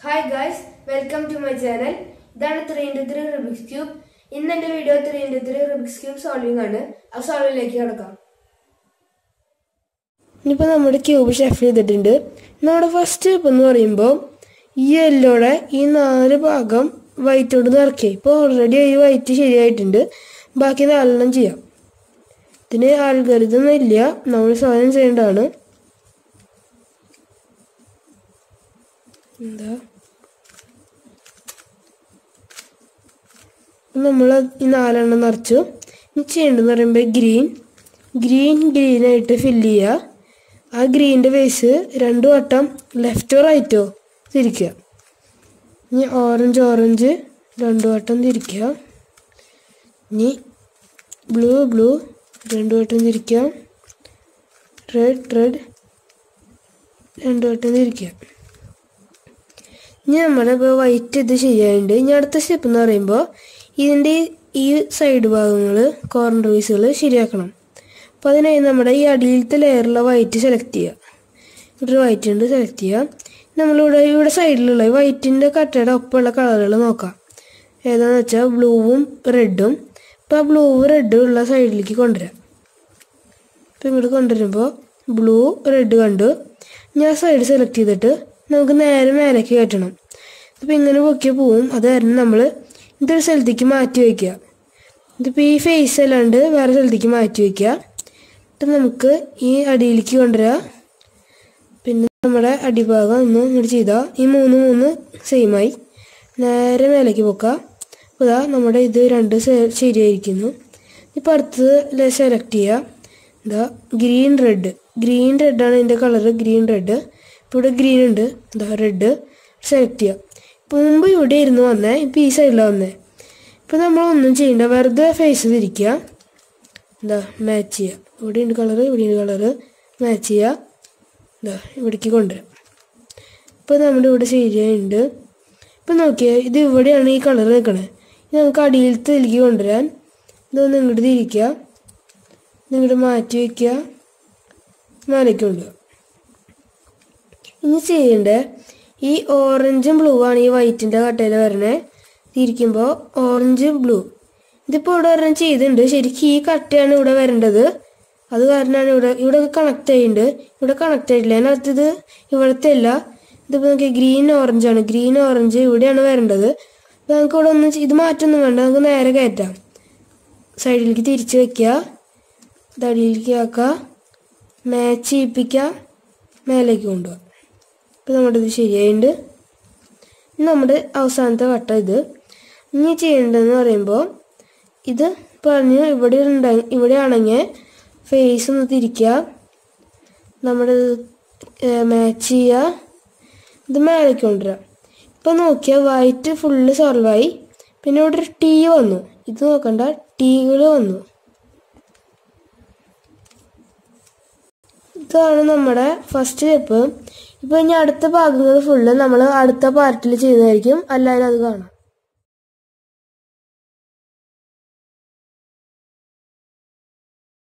Hi guys, welcome to my channel. This is 3 into 3 Rubik's Cube. In this video, 3 into 3 Rubik's Cube solving ആണ്. ആ സോൾവിലേക്ക് കടക്കാം. ഇപ്പോൾ നമ്മുടെ cube chef ചെയ്തിട്ടുണ്ട്. നമ്മുടെ ഫസ്റ്റ് സ്റ്റെപ്പ് എന്ന് പറയുമ്പോൾ ഈ യെല്ലോടെ ഈ 4 ഭാഗം വൈറ്റോട് നിറക്കി. ഇപ്പോൾ ഓൾറെഡി ഈ വൈറ്റ് ശരിയായിട്ടുണ്ട്. ബാക്കി 4 ചെയ്യാം. ഇതിന് ആൽഗരിതം ഇല്ല, നമ്മൾ സ്വയം ചെയ്യേണ്ടതാണ്. എന്താ നമ്മൾ ഈ 4 നിറച്ചു. ഇനി ചെയ്യേണ്ടതെന്ന് പറയുമ്പോൾ ഗ്രീനായിട്ട് ഫില്ല് ചെയ്യുക. ആ ഗ്രീൻ്റെ ബേസ് 2 വട്ടം ലെഫ്റ്റോ റൈറ്റോ തിരിക്കുക. ഇനി ഓറഞ്ച് 2 വട്ടം തിരിക്കുക. ഇനി ബ്ലൂ 2 വട്ടം തിരിക്കുക. റെഡ് 2 വട്ടം തിരിക്കുക. ഇനി നമ്മുടെ ഇപ്പോൾ വൈറ്റ് ഇത് ശരിയായിട്ടുണ്ട്. ഇനി അടുത്ത സ്റ്റെപ്പ് എന്ന് പറയുമ്പോൾ ഇതിൻ്റെ ഈ സൈഡ് ഭാഗങ്ങൾ കോർണർ പീസുകൾ ശരിയാക്കണം. അപ്പോൾ അതിനായി നമ്മുടെ ഈ അടിയിലത്തെ ലെയറുള്ള വൈറ്റ് സെലക്ട് ചെയ്യുക. ഇവിടെ വൈറ്റ് ഉണ്ട്, സെലക്ട് ചെയ്യുക. ഇവിടെ സൈഡിലുള്ള വൈറ്റിൻ്റെ കട്ടയുടെ ഒപ്പമുള്ള കളറുകൾ നോക്കാം. ഏതാണെന്ന് വെച്ചാൽ ബ്ലൂവും റെഡും. ഇപ്പോൾ ആ ബ്ലൂവും റെഡും ഉള്ള സൈഡിലേക്ക് കൊണ്ടുവരാം. ഇപ്പോൾ ഇങ്ങോട്ട് കൊണ്ടുവരുമ്പോൾ ബ്ലൂ റെഡ് കണ്ടു. ഞാൻ സൈഡ് സെലക്ട് ചെയ്തിട്ട് നമുക്ക് നേരെ മേലേക്ക് കയറ്റണം. അപ്പോൾ ഇങ്ങനെ പൊക്കിയ പോവും. അത് കാരണം നമ്മൾ ഇതൊരു സ്ഥലത്തേക്ക് മാറ്റി വയ്ക്കുക. ഇതിപ്പോൾ ഈ ഫേസ് അല്ലാണ്ട് വേറെ സ്ഥലത്തേക്ക് മാറ്റി വയ്ക്കുക. എന്നിട്ട് നമുക്ക് ഈ അടിയിലേക്ക് കൊണ്ടുവരാം. പിന്നെ നമ്മുടെ അടിഭാഗം ഒന്ന് ഇങ്ങോട്ട് ചെയ്താൽ ഈ 3 സെയിമായി നേരെ മേലേക്ക് പൊക്കുക. അപ്പോൾ ഇതാ നമ്മുടെ ഇത് 2 ശരിയായിരിക്കുന്നു. ഇപ്പോൾ അടുത്തത് സെലക്ട് ചെയ്യുക. ഇതാ ഗ്രീൻ റെഡാണ് ഇതിൻ്റെ കളറ്. Green red. ഇപ്പോൾ ഇവിടെ ഗ്രീൻ ഉണ്ട്, ഇതാ റെഡ് സെലക്ട് ചെയ്യുക. ഇപ്പോൾ മുമ്പ് ഇവിടെ ഇരുന്ന് വന്നേ, ഇപ്പോൾ ഈ സൈഡിലാണ് വന്നേ. ഇപ്പോൾ നമ്മളൊന്നും ചെയ്യണ്ട, വെറുതെ ഫേസ് തിരിക്കുക. എന്താ മാച്ച് ചെയ്യുക. ഇവിടെയുണ്ട് കളറ് മാച്ച് ചെയ്യുക. എന്താ ഇവിടേക്ക് കൊണ്ടുവരാം. ഇപ്പോൾ നമ്മുടെ ഇവിടെ ശരിയായിട്ടുണ്ട്. ഇപ്പോൾ നോക്കിയാൽ ഇത് ഇവിടെയാണ് ഈ കളർ നിൽക്കണേ. ഇത് നമുക്ക് അടിയിലത്തെ ഇതിലേക്ക് കൊണ്ടുവരാൻ ഇതൊന്ന് ഇങ്ങോട്ട് തിരിക്കുക. ഇങ്ങോട്ട് മാറ്റി വയ്ക്കുക, മേലേക്ക് കൊണ്ടുപോകുക. ഇനി ചെയ്യേണ്ടത് ഈ ഓറഞ്ചും ബ്ലൂ ആണ് ഈ വൈറ്റിൻ്റെ കട്ടയിൽ വരണേ. തിരിക്കുമ്പോൾ ഓറഞ്ച് ബ്ലൂ. ഇതിപ്പോൾ ഇവിടെ ഒരെണ്ണം ചെയ്തിട്ടുണ്ട്. ശരിക്കും ഈ കട്ടയാണ് ഇവിടെ വരേണ്ടത്. അത് കാരണമാണ് ഇവിടെ കണക്ട് ആയിട്ടുണ്ട്. ഇവിടെ കണക്ട് ആയിട്ടില്ല. അതിനകത്ത് ഇവിടുത്തെ അല്ല. ഇതിപ്പോൾ നോക്കി ഗ്രീൻ ഓറഞ്ച് ഇവിടെയാണ് വരേണ്ടത്. അപ്പോൾ നമുക്ക് ഇവിടെ ഒന്നും ഇത് മാറ്റൊന്നും വേണ്ട, നമുക്ക് നേരെ കയറ്റാം. സൈഡിലേക്ക് തിരിച്ച് വയ്ക്കുക, തടിയിലേക്ക് ആക്കുക, മാച്ച് ചെയ്യിപ്പിക്കുക, മേലേക്ക് കൊണ്ടുപോകാം. ഇപ്പോൾ നമ്മുടെ ഇത് ശരിയായിട്ടുണ്ട്. നമ്മുടെ അവസാനത്തെ വട്ടം ഇത്. ഇനി ചെയ്യേണ്ടതെന്ന് പറയുമ്പോൾ ഇത് പറഞ്ഞ് ഇവിടെയാണെങ്കിൽ ഫേസ് ഒന്ന് തിരിക്കുക, നമ്മുടെ മാച്ച് ചെയ്യുക, ഇത് മേലേക്ക് കൊണ്ടുവരാം. ഇപ്പോൾ നോക്കിയാൽ വൈറ്റ് ഫുള്ള് സോൾവായി. പിന്നെ ഇവിടെ ഒരു ടീ വന്നു. ഇത് നോക്കണ്ട, ടീകൾ വന്നു. ഇതാണ് നമ്മുടെ ഫസ്റ്റ് സ്റ്റെപ്പ്. ഇപ്പോൾ ഇനി അടുത്ത ഭാഗങ്ങൾ ഫുള്ള് നമ്മൾ അടുത്ത പാർട്ടിൽ ചെയ്യുന്നതായിരിക്കും. അല്ലാതെ അത് കാണാം.